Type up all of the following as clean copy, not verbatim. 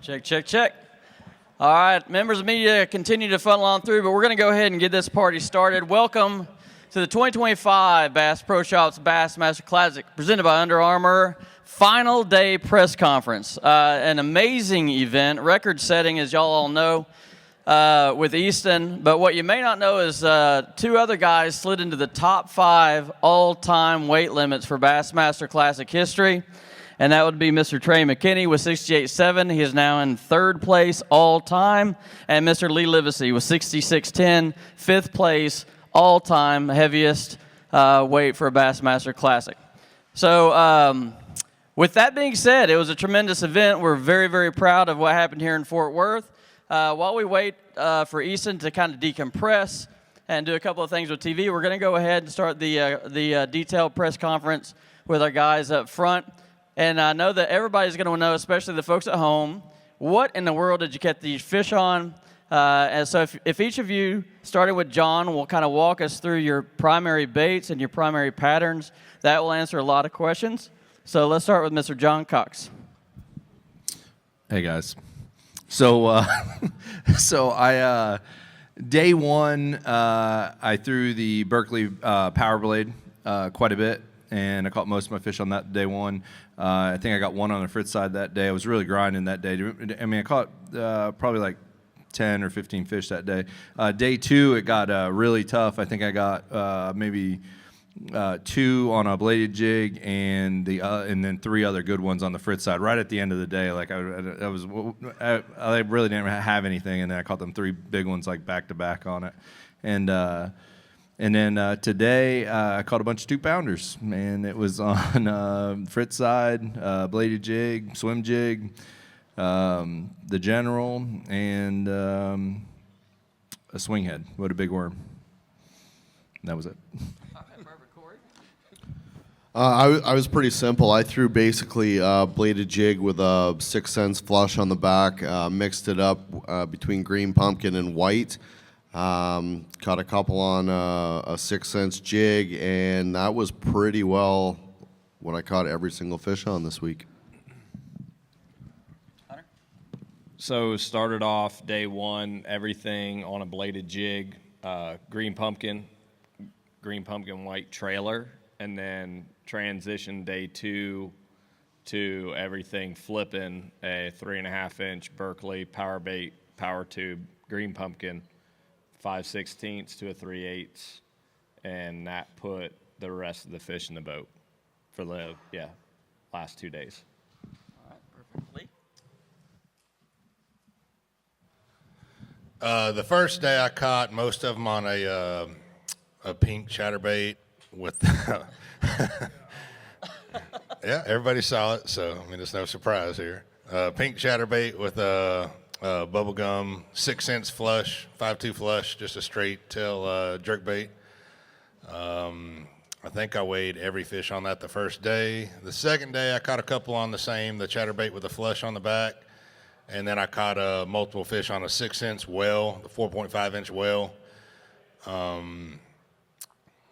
Check, check, check. All right, members of the media continue to funnel on through, but we're going to go ahead and get this party started. Welcome to the 2025 Bass Pro Shops Bassmaster Classic, presented by Under Armour. Final day press conference. An amazing event, record-setting, as y'all all know, with Easton. But what you may not know is two other guys slid into the top 5 all-time weight limits for Bassmaster Classic history. And that would be Mr. Trey McKinney with 68.7. He is now in 3rd place all-time. And Mr. Lee Livesay with 66.10, 5th place all-time heaviest weight for a Bassmaster Classic. So with that being said, it was a tremendous event. We're very, very proud of what happened here in Fort Worth. While we wait for Easton to kind of decompress and do a couple of things with TV, we're going to go ahead and start the detailed press conference with our guys up front. And I know that everybody's going to know, especially the folks at home, what in the world did you catch these fish on? And so if each of you, starting with John, will kind of walk us through your primary baits and your primary patterns, that will answer a lot of questions. So let's start with Mr. John Cox. Hey, guys. So I day one, I threw the Berkeley Power Blade quite a bit, and I caught most of my fish on that day one. I think I got one on the Fritz side that day. I was really grinding that day. I mean, I caught probably like 10 or 15 fish that day. Day two, it got really tough. I think I got maybe 2 on a bladed jig and then 3 other good ones on the Fritz side. Right at the end of the day, like I really didn't have anything, and then I caught them 3 big ones like back to back on it, and then today I caught a bunch of 2-pounders, and it was on Fritz side, bladed jig, swim jig, the General, and a swing head. What a big worm! And that was it. I was pretty simple. I threw basically a bladed jig with a 6 cents flush on the back, mixed it up between green pumpkin and white. Caught a couple on a 6 cents jig, and that was pretty well what I caught every single fish on this week. So started off day one, everything on a bladed jig, green pumpkin white trailer, and then transition day 2 to everything flipping a 3.5-inch Berkeley power bait, power tube, green pumpkin, 5/16 to a 3/8, and that put the rest of the fish in the boat for the last 2 days. All right, perfect. Lee? The first day I caught most of them on a pink chatterbait with yeah, everybody saw it, so I mean it's no surprise here. Pink chatterbait with a bubblegum 6 cents flush, 5.2 flush, just a straight tail jerkbait. I think I weighed every fish on that the first day. The second day I caught a couple on the chatterbait with a flush on the back, and then I caught multiple fish on a 6 cents well, the 4.5-inch well.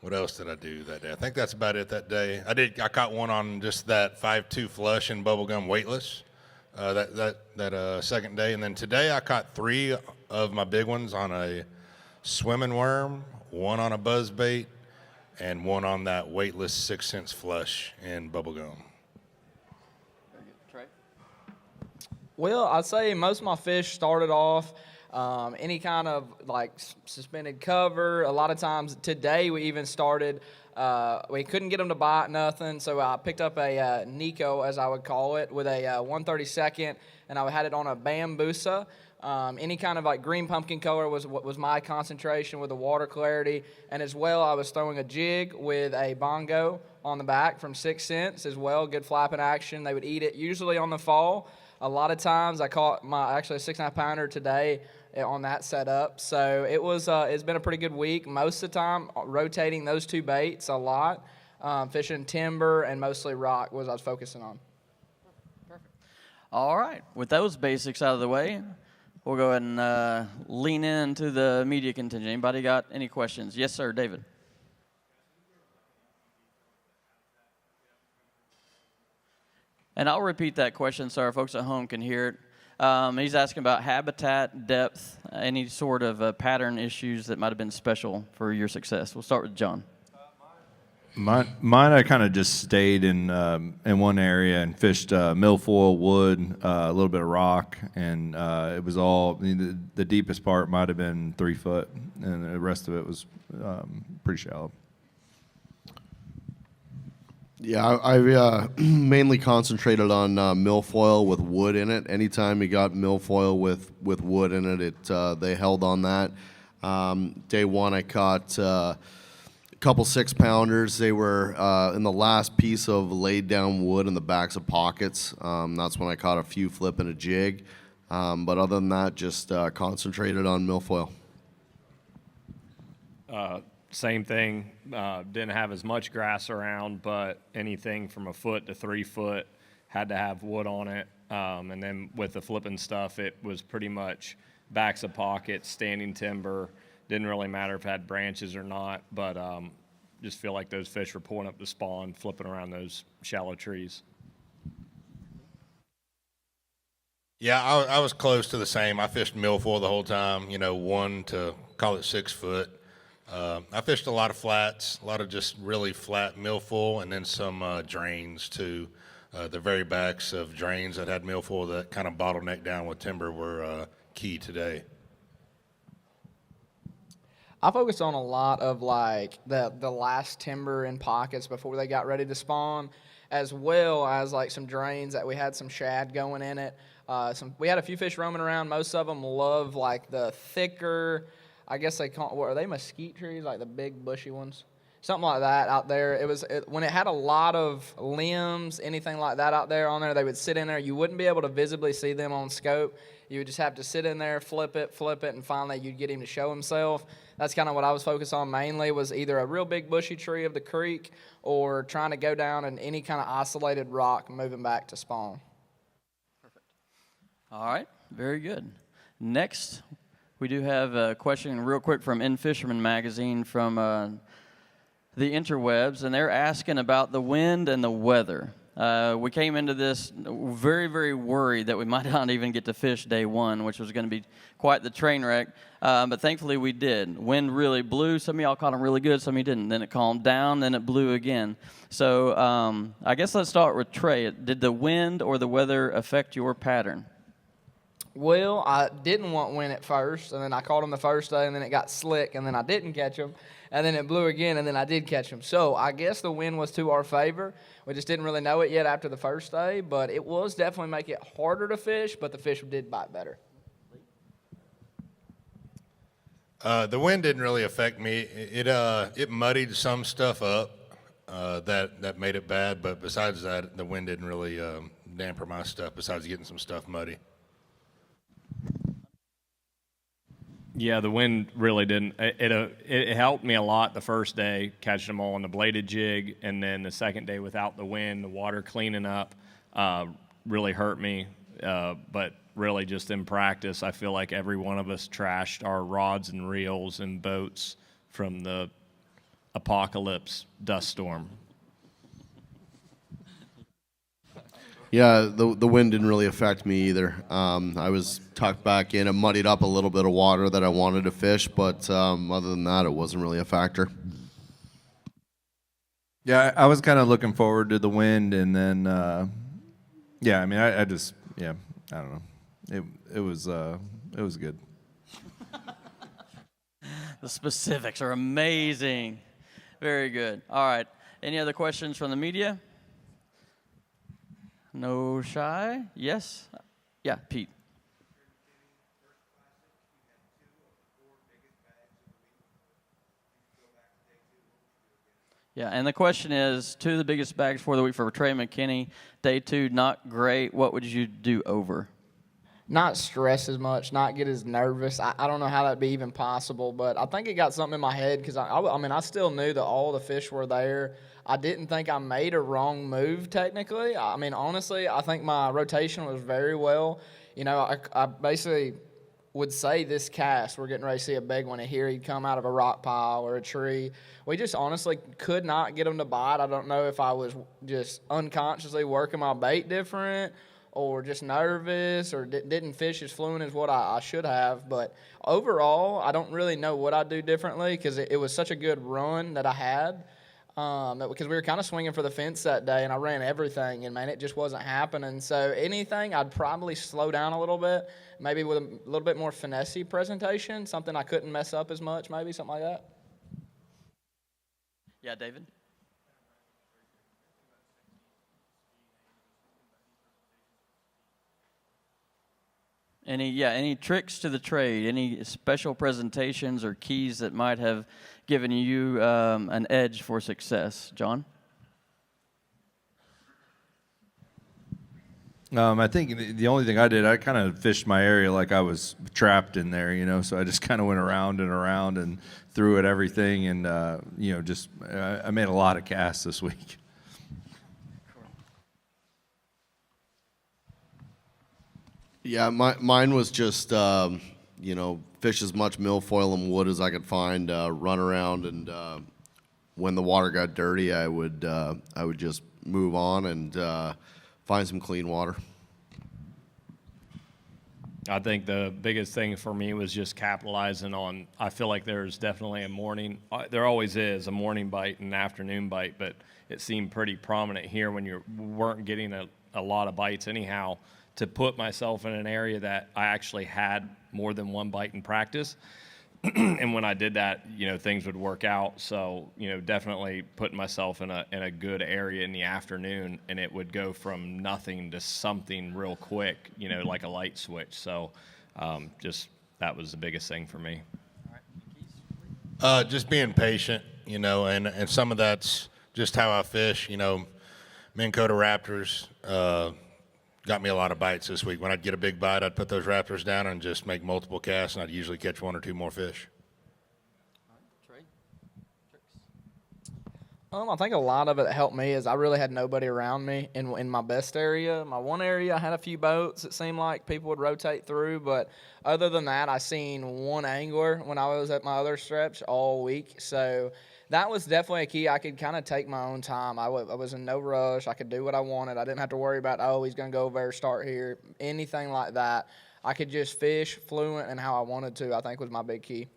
What else did I do that day? I think that's about it that day. I caught one on just that 5.2 flush and bubblegum weightless that second day. And then today I caught 3 of my big ones on a swimming worm, 1 on a buzz bait, and 1 on that weightless 6 cents flush and bubblegum. Trey? Well, I'd say most of my fish started off any kind of like suspended cover. A lot of times today we even started, we couldn't get them to bite nothing, so I picked up a Nico, as I would call it, with a 1/32, and I had it on a Bambusa. Any kind of like green pumpkin color was my concentration with the water clarity, and as well I was throwing a jig with a bongo on the back from 6 cents as well, good flapping action. They would eat it usually on the fall. A lot of times I caught actually a 6.5 pounder today on that setup. So it's been a pretty good week. Most of the time rotating those 2 baits a lot. Fishing timber and mostly rock was I was focusing on. Perfect. All right. With those basics out of the way, we'll go ahead and lean into the media contingent. Anybody got any questions? Yes, sir, David. And I'll repeat that question so our folks at home can hear it. He's asking about habitat, depth, any sort of pattern issues that might have been special for your success. We'll start with John. Mine, I kind of just stayed in one area and fished milfoil, wood, a little bit of rock, and it was all the deepest part might have been 3 foot, and the rest of it was pretty shallow. Yeah, I mainly concentrated on milfoil with wood in it. Anytime you got milfoil with wood in it, they held on that. Day one, I caught couple 6-pounders. They were in the last piece of laid down wood in the backs of pockets. That's when I caught a few flipping a jig. But other than that, just concentrated on milfoil. Same thing. Didn't have as much grass around, but anything from 1 foot to 3 foot had to have wood on it. And then with the flipping stuff, it was pretty much backs of pockets, standing timber. Didn't really matter if it had branches or not, but just feel like those fish were pulling up the spawn, flipping around those shallow trees. Yeah, I was close to the same. I fished milfoil the whole time, 1 to call it 6 foot. I fished a lot of flats, a lot of just really flat milfoil, and then some drains too. The very backs of drains that had milfoil that kind of bottlenecked down with timber were key today. I focused on a lot of like the last timber in pockets before they got ready to spawn, as well as like some drains that we had some shad going in it. We had a few fish roaming around. Most of them love like the thicker, I guess they call, what are they, mesquite trees, like the big bushy ones? Something like that out there. When it had a lot of limbs, anything like that out there on there, they would sit in there. You wouldn't be able to visibly see them on scope. You would just have to sit in there, flip it, and finally you'd get him to show himself. That's kind of what I was focused on mainly, was either a real big bushy tree of the creek or trying to go down in any kind of isolated rock moving back to spawn. Perfect. All right, very good. Next, we do have a question real quick from In Fisherman Magazine from the interwebs, and they're asking about the wind and the weather. We came into this very, very worried that we might not even get to fish day one, which was going to be quite the train wreck. But thankfully we did. Wind really blew. Some of y'all caught them really good. Some of you didn't. Then it calmed down. Then it blew again. So I guess let's start with Trey. Did the wind or the weather affect your pattern? Well, I didn't want wind at first, and then I caught them the first day, and then it got slick, and then I didn't catch them, and then it blew again, and then I did catch them. So I guess the wind was to our favor. We just didn't really know it yet after the first day, but it was definitely make it harder to fish, but the fish did bite better. The wind didn't really affect me. It muddied some stuff up that made it bad, but besides that, the wind didn't really damper my stuff besides getting some stuff muddy. Yeah, the wind really didn't. It helped me a lot the first day, catching them all on the bladed jig, and then the second day without the wind, the water cleaning up really hurt me. But really just in practice, I feel like every one of us trashed our rods and reels and boats from the apocalypse dust storm. Yeah, the wind didn't really affect me either. I was tucked back in. It muddied up a little bit of water that I wanted to fish, but other than that, it wasn't really a factor. Yeah, I was kind of looking forward to the wind, and then, I mean, I just, I don't know. It was good. The specifics are amazing. Very good. All right. Any other questions from the media? No shy? Yes? Yeah, Pete. Yeah, and the question is, 2 of the biggest bags for the week for Trey McKinney. Day 2, not great. What would you do over? Not stress as much, not get as nervous. I don't know how that'd be even possible, but I think it got something in my head because I still knew that all the fish were there. I didn't think I made a wrong move technically. I mean, honestly, I think my rotation was very well. I basically would say this cast, we're getting ready to see a big one, and here he'd come out of a rock pile or a tree. We just honestly could not get him to bite. I don't know if I was just unconsciously working my bait different or just nervous or didn't fish as fluent as what I should have. But overall, I don't really know what I'd do differently because it was such a good run that I had. Because we were kind of swinging for the fence that day, and I ran everything, and, man, it just wasn't happening. So anything, I'd probably slow down a little bit, maybe with a little bit more finessey presentation, something I couldn't mess up as much, maybe, something like that. Yeah, David? Any tricks to the trade? Any special presentations or keys that might have given you an edge for success, John? I think the only thing I did, I kind of fished my area like I was trapped in there, you know. So I just kind of went around and around and threw at everything, and I made a lot of casts this week. Yeah, mine was just fish as much milfoil and wood as I could find, run around, and when the water got dirty, I would just move on and find some clean water. I think the biggest thing for me was just capitalizing on, I feel like there's definitely a morning, there always is a morning bite and an afternoon bite, but it seemed pretty prominent here when you weren't getting a lot of bites anyhow, to put myself in an area that I actually had more than one bite in practice. And when I did that, things would work out. So, definitely putting myself in a good area in the afternoon, and it would go from nothing to something real quick, like a light switch. So just that was the biggest thing for me. Just being patient, and some of that's just how I fish. Minn Kota Raptors got me a lot of bites this week. When I'd get a big bite, I'd put those Raptors down and just make multiple casts, and I'd usually catch one or two more fish. Trey? I think a lot of it that helped me is I really had nobody around me in my best area. My one area, I had a few boats. It seemed like people would rotate through, but other than that, I seen one angler when I was at my other stretch all week. So that was definitely a key. I could kind of take my own time. I was in no rush. I could do what I wanted. I didn't have to worry about, he's going to go over there, start here, anything like that. I could just fish fluent and how I wanted to, I think was my big key.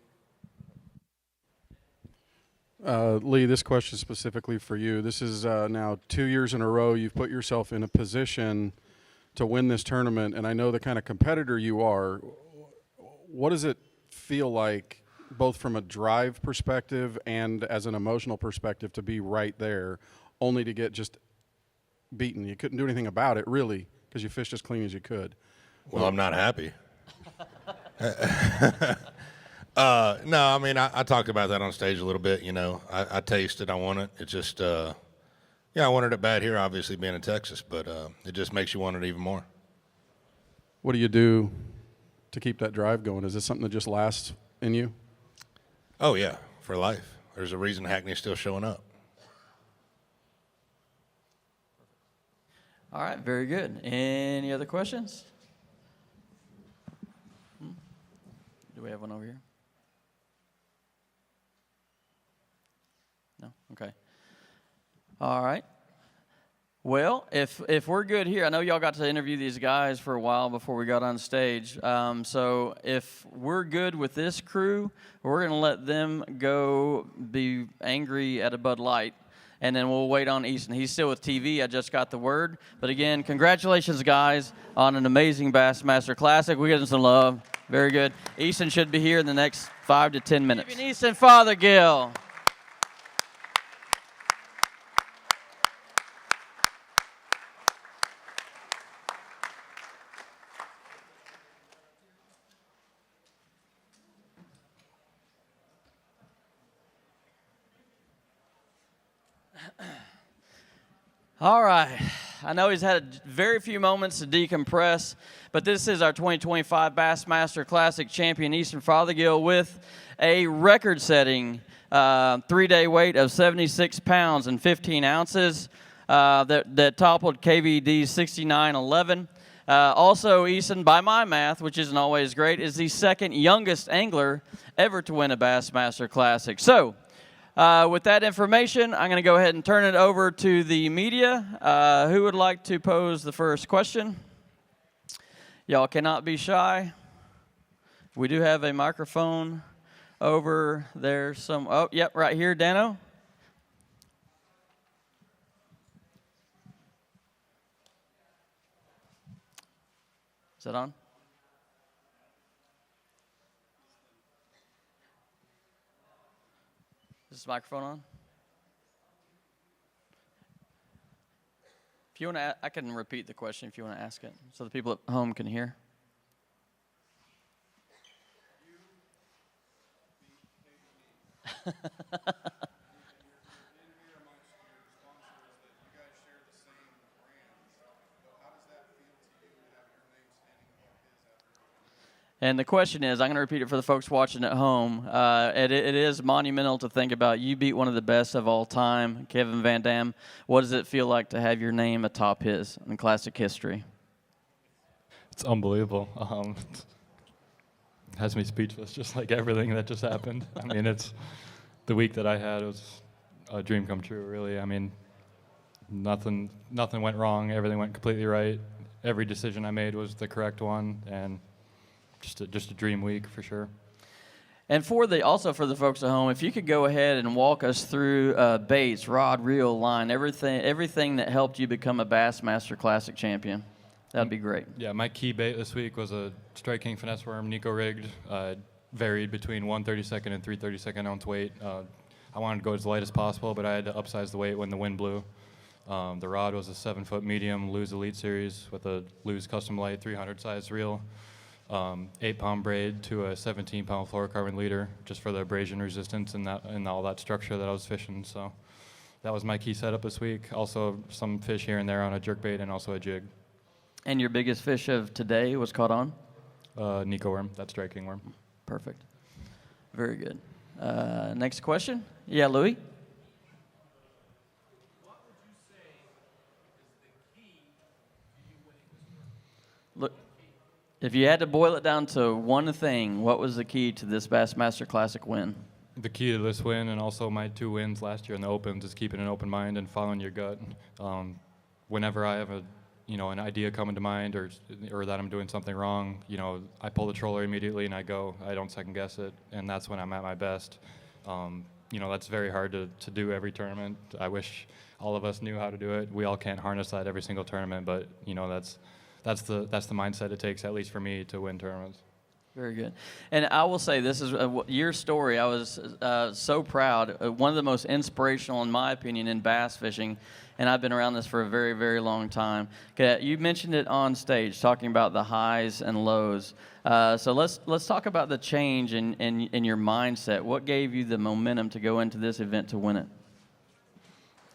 Lee, this question is specifically for you. This is now 2 years in a row you've put yourself in a position to win this tournament, and I know the kind of competitor you are. What does it feel like, both from a drive perspective and as an emotional perspective, to be right there, only to get just beaten? You couldn't do anything about it, really, because you fished as clean as you could. Well, I'm not happy. No, I mean, I talked about that on stage a little bit. I tasted, I want it. It's just, I wanted it bad here, obviously, being in Texas, but it just makes you want it even more. What do you do to keep that drive going? Is this something that just lasts in you? Oh, yeah, for life. There's a reason Hackney's still showing up. All right, very good. Any other questions? Do we have one over here? No? Okay. All right. Well, if we're good here, I know y'all got to interview these guys for a while before we got on stage. So if we're good with this crew, we're going to let them go be angry at a Bud Light, and then we'll wait on Easton. He's still with TV. I just got the word. But again, congratulations, guys, on an amazing Bassmaster Classic. We get them some love. Very good. Easton should be here in the next 5 to 10 minutes. Easton Fothergill. All right. I know he's had very few moments to decompress, but this is our 2025 Bassmaster Classic champion, Easton Fothergill, with a record-setting 3-day weight of 76 pounds and 15 ounces that toppled KVD 6911. Also, Easton, by my math, which isn't always great, is the second youngest angler ever to win a Bassmaster Classic. So, with that information, I'm going to go ahead and turn it over to the media. Who would like to pose the first question? Y'all cannot be shy. We do have a microphone over there. Oh, yep, right here, Dano. Is that on? Is this microphone on? If you want to, I can repeat the question if you want to ask it, so the people at home can hear. And the question is, I'm going to repeat it for the folks watching at home. It is monumental to think about. You beat one of the best of all time, Kevin Van Dam. What does it feel like to have your name atop his in classic history? It's unbelievable. It has me speechless, just like everything that just happened. I mean, it's the week that I had. It was a dream come true, really. I mean, nothing went wrong. Everything went completely right. Every decision I made was the correct one, and just a dream week for sure. And also for the folks at home, if you could go ahead and walk us through baits, rod, reel, line, everything that helped you become a Bassmaster Classic champion, that'd be great. Yeah, my key bait this week was a Strike King finesse worm, Nico rigged, varied between 1/32 and 3/32 ounce weight. I wanted to go as light as possible, but I had to upsize the weight when the wind blew. The rod was a 7-foot medium Lew's Elite Series with a Lew's Custom Light 300 size reel. 8-pound braid to a 17-pound fluorocarbon leader, just for the abrasion resistance and all that structure that I was fishing. So that was my key setup this week. Also some fish here and there on a jerkbait and also a jig. And your biggest fish of today was caught on? Nico worm, that Strike King worm. Perfect. Very good. Next question. Yeah, Louis? Look, if you had to boil it down to one thing, what was the key to this Bassmaster Classic win? The key to this win and also my 2 wins last year in the Opens is keeping an open mind and following your gut. Whenever I have an idea coming to mind or that I'm doing something wrong, I pull the troller immediately and I go. I don't second guess it, and that's when I'm at my best. That's very hard to do every tournament. I wish all of us knew how to do it. We all can't harness that every single tournament, but that's the mindset it takes, at least for me, to win tournaments. Very good. And I will say, this is your story. I was so proud. One of the most inspirational, in my opinion, in bass fishing, and I've been around this for a very, very long time. You mentioned it on stage, talking about the highs and lows. So let's talk about the change in your mindset. What gave you the momentum to go into this event to win it?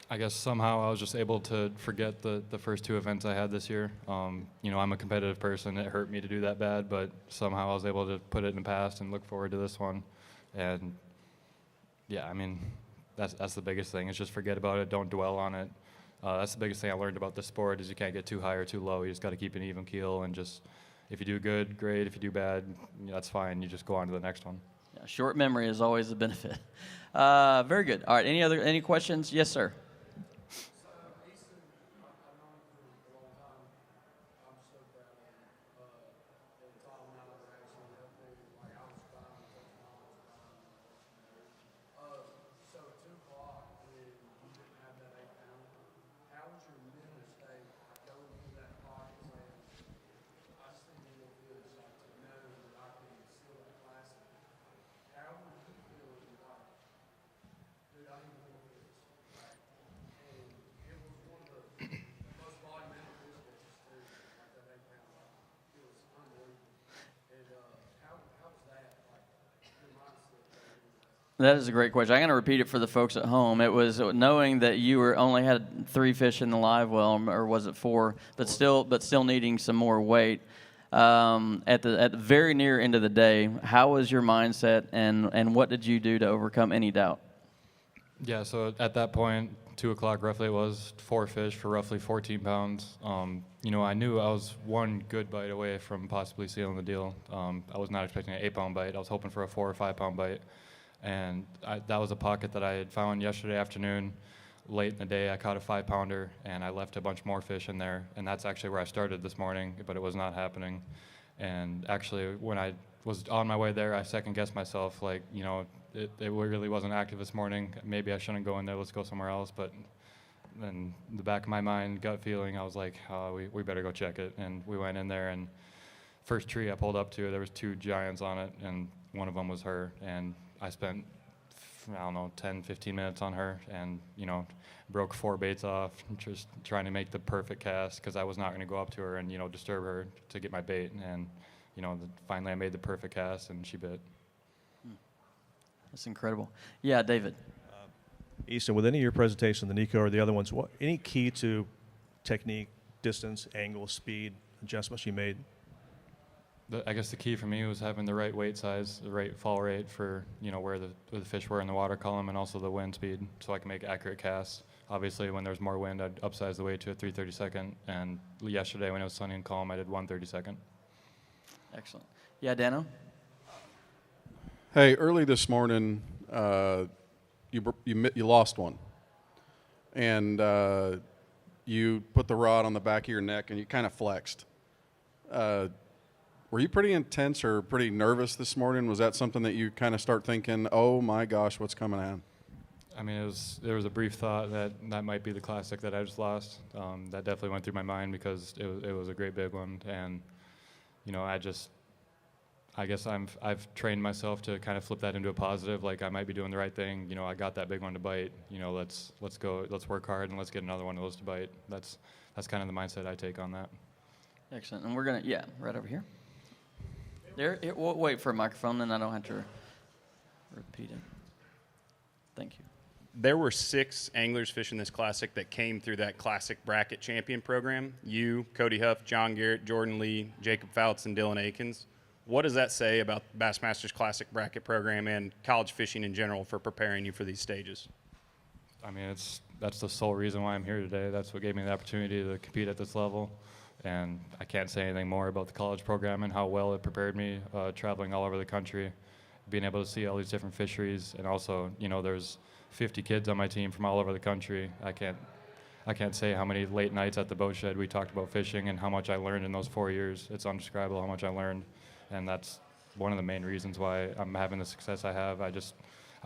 I guess somehow I was just able to forget the first 2 events I had this year. I'm a competitive person. It hurt me to do that bad, but somehow I was able to put it in the past and look forward to this one. And yeah, I mean, that's the biggest thing, is just forget about it. Don't dwell on it. That's the biggest thing I learned about this sport, is you can't get too high or too low. You just got to keep an even keel, and just, if you do good, great. If you do bad, that's fine. You just go on to the next one. Yeah, short memory is always a benefit. Very good. All right, any questions? Yes, sir. That is a great question. I'm going to repeat it for the folks at home. It was knowing that you only had 3 fish in the live well, or was it 4? But still needing some more weight. At the very near end of the day, how was your mindset, and what did you do to overcome any doubt? Yeah, so at that point, 2 o'clock roughly, it was 4 fish for roughly 14 pounds. I knew I was 1 good bite away from possibly sealing the deal. I was not expecting an 8-pound bite. I was hoping for a 4 or 5-pound bite. And that was a pocket that I had found yesterday afternoon. late in the day, I caught a 5-pounder, and I left a bunch more fish in there, and that's actually where I started this morning, but it was not happening. And actually, when I was on my way there, I second-guessed myself, like, you know, it really wasn't active this morning. Maybe I shouldn't go in there. Let's go somewhere else. But in the back of my mind, gut feeling, I was like, we better go check it. And we went in there, and first tree I pulled up to, there was 2 giants on it, and one of them was her. And I spent, I don't know, 10, 15 minutes on her, and, you know, broke 4 baits off, just trying to make the perfect cast, because I was not going to go up to her and, you know, disturb her to get my bait. And, you know, finally I made the perfect cast, and she bit. That's incredible. Yeah, David. Easton, with any of your presentation, the Nico or the other ones, any key to technique, distance, angle, speed, adjustments you made? I guess the key for me was having the right weight size, the right fall rate for, you know, where the fish were in the water column, and also the wind speed, so I can make accurate casts. Obviously, when there's more wind, I'd upsize the weight to a 3/32, and yesterday when it was sunny and calm, I did 1/32. Excellent. Yeah, Dano? Hey, early this morning, you lost one, and you put the rod on the back of your neck, and you kind of flexed. Were you pretty intense or pretty nervous this morning? Was that something that you kind of start thinking, oh my gosh, what's coming on? I mean, there was a brief thought that might be the classic that I just lost. That definitely went through my mind because it was a great big one, and you know, I guess I've trained myself to kind of flip that into a positive. Like, I might be doing the right thing. You know, I got that big one to bite. You know, let's work hard and let's get another one of those to bite. That's kind of the mindset I take on that. Excellent. And we're gonna, yeah, right over here. We'll wait for a microphone, then I don't have to repeat it. Thank you. There were 6 anglers fishing this classic that came through that classic bracket champion program. You, Cody Huff, John Garrett, Jordan Lee, Jacob Fouts, and Dylan Akins. What does that say about Bassmaster's classic bracket program and college fishing in general for preparing you for these stages? I mean, that's the sole reason why I'm here today. That's what gave me the opportunity to compete at this level. And I can't say anything more about the college program and how well it prepared me, traveling all over the country, being able to see all these different fisheries. And also, you know, there's 50 kids on my team from all over the country. I can't say how many late nights at the boat shed we talked about fishing and how much I learned in those 4 years. It's undescribable how much I learned. And that's one of the main reasons why I'm having the success I have. I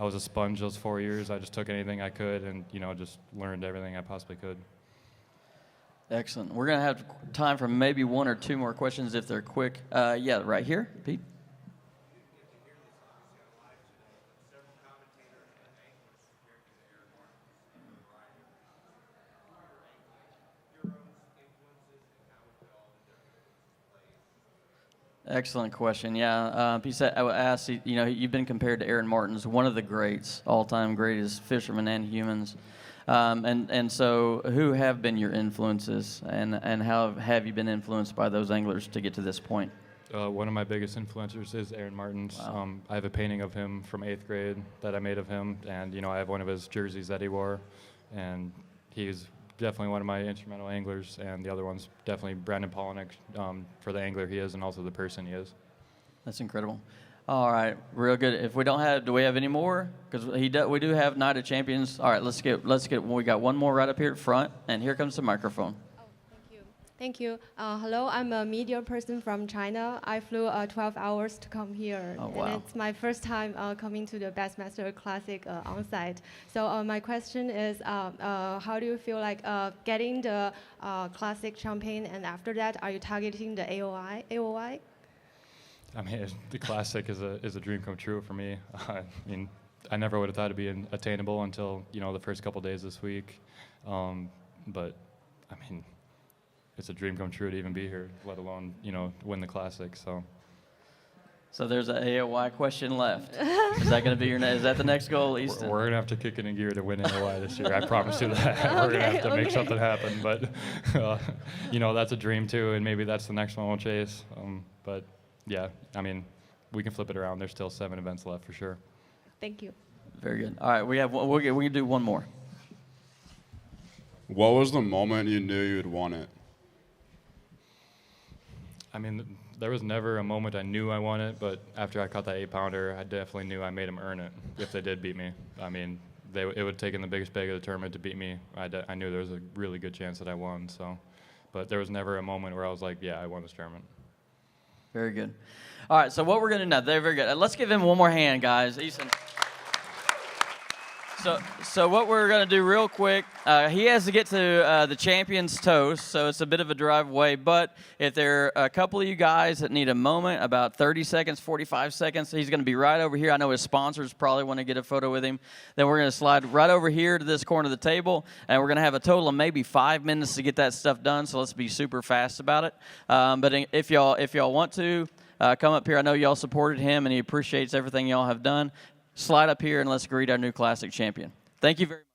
was a sponge those 4 years. I just took anything I could and, you know, just learned everything I possibly could. Excellent. We're going to have time for maybe 1 or 2 more questions if they're quick. Yeah, right here, Pete. Excellent question. Yeah, Pete said, I would ask, you know, you've been compared to Aaron Martens, one of the greats, all-time greatest fishermen and humans. And so who have been your influences, and how have you been influenced by those anglers to get to this point? One of my biggest influencers is Aaron Martens. Wow. I have a painting of him from 8th grade that I made of him, and, you know, I have one of his jerseys that he wore, and he's definitely one of my instrumental anglers, and the other one's definitely Brandon Polinick, for the angler he is and also the person he is. That's incredible. All right, real good. If we don't have, do we have any more? Because we do have Night of Champions. All right, let's get. We got one more right up here at front, and here comes the microphone. Oh, thank you. Thank you. Hello, I'm a media person from China. I flew 12 hours to come here, Oh, wow. and it's my first time coming to the Bassmaster Classic on site. So my question is, how do you feel like getting the Classic champion, and after that, are you targeting the AOI? I mean, the Classic is a dream come true for me. I mean, I never would have thought it'd be attainable until, you know, the first couple days this week. But I mean, it's a dream come true to even be here, let alone, you know, win the Classic. So there's an AOI question left. Is that going to be is that the next goal, Easton? We're going to have to kick it in gear to win AOI this year. I promise you that. We're going to have to make something happen. But, you know, that's a dream too, and maybe that's the next one we'll chase. But yeah, I mean, we can flip it around. There's still 7 events left for sure. Thank you. Very good. All right, we can do one more. What was the moment you knew you'd won it? I mean, there was never a moment I knew I won it, but after I caught that 8-pounder, I definitely knew I made them earn it if they did beat me. I mean, it would take in the biggest bag of the tournament to beat me. I knew there was a really good chance that I won. So, but there was never a moment where I was like, yeah, I won this tournament. Very good. All right, so what we're going to do now, they're very good. Let's give him one more hand, guys. Easton. So what we're going to do real quick, he has to get to the champion's toast, so it's a bit of a drive away. But if there are a couple of you guys that need a moment, about 30 seconds, 45 seconds, he's going to be right over here. I know his sponsors probably want to get a photo with him. Then we're going to slide right over here to this corner of the table, and we're going to have a total of maybe 5 minutes to get that stuff done, so let's be super fast about it. But if y'all want to, come up here. I know y'all supported him, and he appreciates everything y'all have done. Slide up here, and let's greet our new Classic champion. Thank you very much.